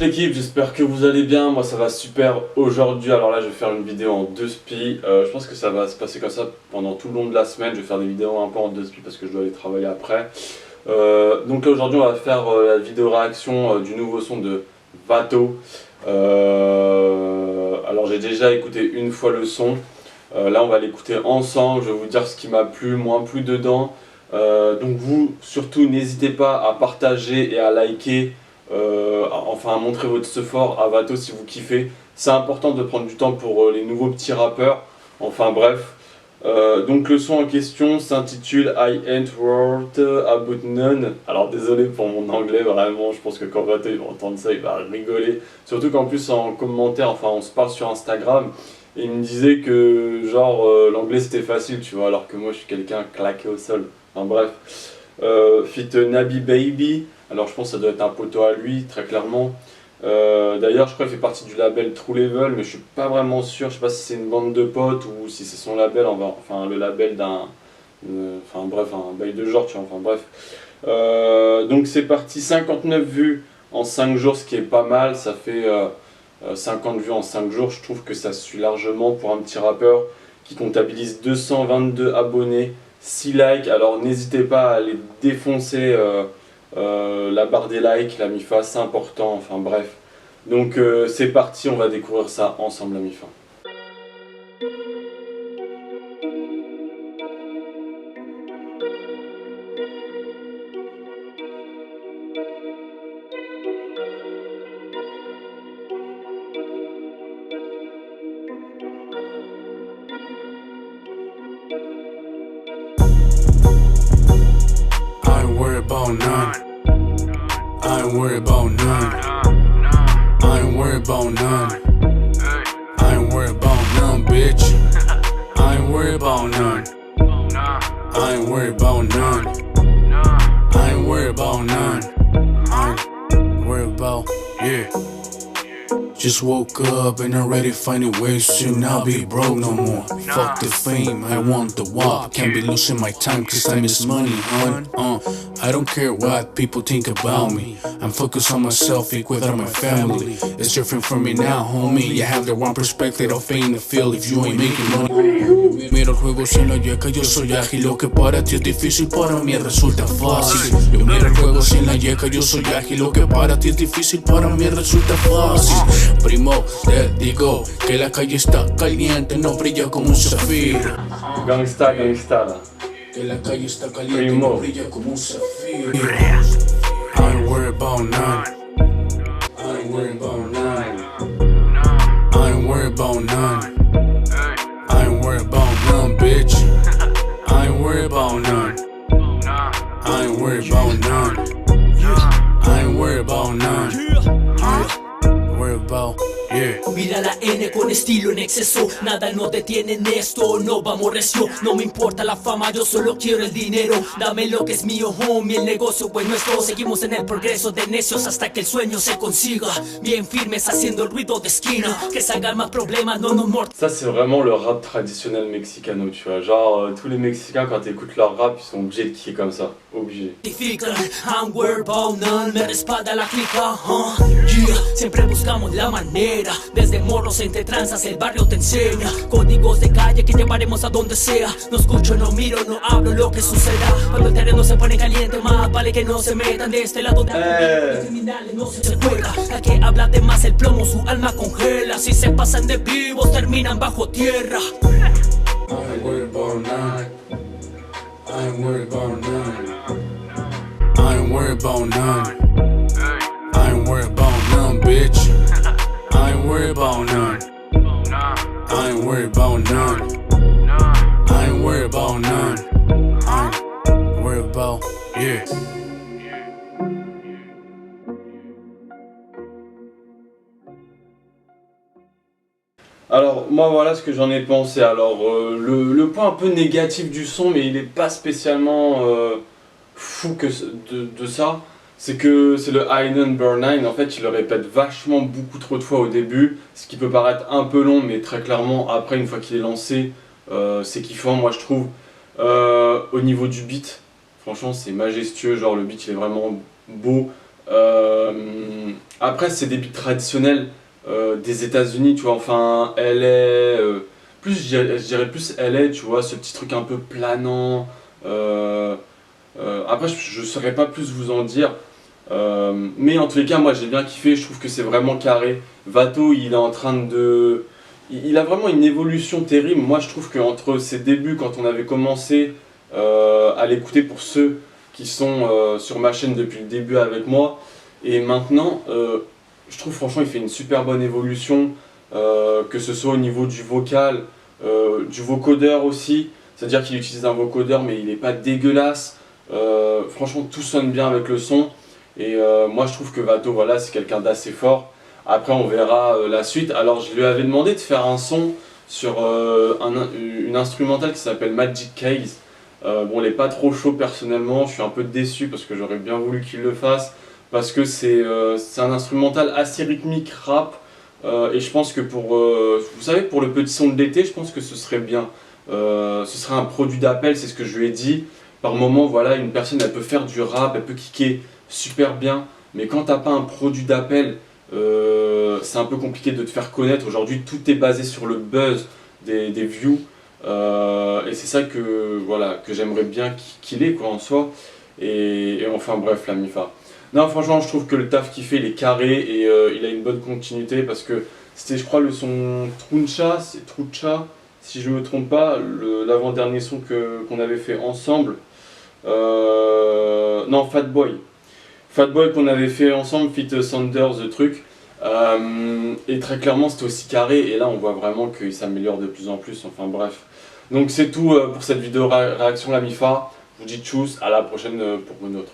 l'équipe, j'espère que vous allez bien, moi ça va super aujourd'hui. Alors là je vais faire une vidéo en deux spi, je pense que ça va se passer comme ça pendant tout le long de la semaine. Je vais faire des vidéos un peu en deux spi parce que je dois aller travailler après. Donc là aujourd'hui on va faire la vidéo réaction du nouveau son de Vato. Alors j'ai déjà écouté une fois le son, là on va l'écouter ensemble, je vais vous dire ce qui m'a plu, moins plu dedans. Donc vous surtout n'hésitez pas à partager et à liker. Enfin montrer votre support à Vato si vous kiffez. C'est important de prendre du temps pour les nouveaux petits rappeurs. Enfin bref. Donc le son en question s'intitule I Ain't Worried About None. Alors désolé pour mon anglais, vraiment je pense que quand Vato il va entendre ça il va rigoler. Surtout qu'en plus en commentaire, enfin on se parle sur Instagram et il me disait que genre l'anglais c'était facile tu vois, alors que moi je suis quelqu'un claqué au sol. Enfin bref. Feat Nabi Baby. Alors je pense que ça doit être un poteau à lui, très clairement. D'ailleurs je crois qu'il fait partie du label True Level, mais je suis pas vraiment sûr, je sais pas si c'est une bande de potes ou si c'est son label, enfin le label d'un... enfin bref, un bail de genre, tu vois, enfin bref. Donc c'est parti, 59 vues en 5 jours, ce qui est pas mal, ça fait 50 vues en 5 jours, je trouve que ça suit largement pour un petit rappeur qui comptabilise 222 abonnés, 6 likes, alors n'hésitez pas à aller défoncer... la barre des likes, la MIFA, c'est important, enfin bref. Donc c'est parti, on va découvrir ça ensemble, la MIFA. I ain't worried about none. I ain't worried about none. I ain't worried about none. I ain't worried about none, bitch. I ain't worried about none. I ain't worried about none. I ain't worried about none. I ain't worried about, yeah. Just woke up and already finding ways to not be broke no more. Fuck the fame, I want the wop. Can't be losing my time cause time is money, hun. I don't care what people think about me. I'm focused on myself, equal with my family. It's different for me now, homie. You have the wrong perspective of paying the feel if you ain't making money. Miro juegos en la yeca, yo soy ágil. Lo que para ti es difícil, para mí resulta fácil. Yo miro juegos en la yeca, yo soy ágil. Lo que para ti es difícil, para mí resulta fácil. Primo, te digo que la calle está caliente, no brilla como un zafiro. Gangsta, gangsta là. Que la calle está caliente, Primo. no brilla como un zafiro. I ain't worried about none. I ain't worried about none. I ain't worried about none. I ain't worried about none, bitch. I ain't worried about none. I ain't worried about none. I ain't worried about none. Worried about, yeah. Mira la N con estilo en exceso, nada nos detiene en esto, no vamos recio, no me importa la fama, yo solo quiero el dinero, dame lo que es mío, homie, el negocio es nuestro, seguimos en el progreso de necios hasta que el sueño se consiga, bien firmes haciendo el ruido de esquina, que salgan más problemas, no nos mort. Ça c'est vraiment le rap traditionnel mexicano, tu vois, genre tous les Mexicains quand écoutent leur rap ils sont obligés de kicker comme ça, obligés. I'm worried about none, me respalda la clica, yeah, siempre buscamos la manera, desde morros entre tranzas el barrio te enseña, códigos de calle que llevaremos a donde sea, no escucho, no miro, no hablo lo que suceda, cuando el terreno se pone caliente más vale que no se metan de este lado de los criminales no se juega, la que habla de más el plomo su alma congela, si se pasan de vivos terminan bajo tierra. I ain't worried about none. I ain't worried about none. I ain't worried about none. I ain't worried about none, bitch. I ain't worried about none. I ain't worried about none. I ain't worried about none. I ain't worried about, yeah. Alors moi voilà ce que j'en ai pensé. Alors le point un peu négatif du son, mais il est pas spécialement fou que de ça, c'est que c'est le I Ain't Burn Nine. En fait il le répète vachement beaucoup trop de fois au début, ce qui peut paraître un peu long, mais très clairement après une fois qu'il est lancé c'est kiffant moi je trouve. Au niveau du beat, franchement c'est majestueux, genre le beat il est vraiment beau. après c'est des beats traditionnels des États-Unis, tu vois, enfin LA, je dirais plus LA, tu vois, ce petit truc un peu planant. Après je saurais pas plus vous en dire. Mais en tous les cas, moi j'ai bien kiffé, je trouve que c'est vraiment carré. Vato, il est en train de. Il a vraiment une évolution terrible. Moi je trouve qu'entre ses débuts, quand on avait commencé à l'écouter pour ceux qui sont sur ma chaîne depuis le début avec moi, et maintenant, je trouve franchement il fait une super bonne évolution, que ce soit au niveau du vocal, du vocodeur aussi. C'est-à-dire qu'il utilise un vocodeur mais il n'est pas dégueulasse. Franchement tout sonne bien avec le son. Et moi je trouve que Vato, voilà, c'est quelqu'un d'assez fort. Après on verra la suite. Alors je lui avais demandé de faire un son sur une instrumentale qui s'appelle Magic Keys. Bon, il n'est pas trop chaud personnellement, je suis un peu déçu parce que j'aurais bien voulu qu'il le fasse. Parce que c'est un instrumental assez rythmique rap. Et je pense que vous savez, pour le petit son de l'été, je pense que ce serait bien. Ce serait un produit d'appel, c'est ce que je lui ai dit. Par moment, voilà, une personne elle peut faire du rap, elle peut kicker super bien, mais quand t'as pas un produit d'appel, c'est un peu compliqué de te faire connaître. Aujourd'hui, tout est basé sur le buzz des views, et c'est ça que, voilà, que j'aimerais bien qu'il ait, quoi, en soi. Et enfin bref, la Mifa. Non, franchement, je trouve que le taf qu'il fait, il est carré et il a une bonne continuité parce que c'était, je crois, le son Truncha, c'est Trucha, si je me trompe pas, l'avant-dernier son qu'on avait fait ensemble. Non, Fatboy. Fatboy qu'on avait fait ensemble, Fit Sanders, the truc. Et très clairement, c'était aussi carré. Et là, on voit vraiment qu'il s'améliore de plus en plus. Enfin bref. Donc c'est tout pour cette vidéo réaction la Mifa. Je vous dis tchuss, à la prochaine pour une autre.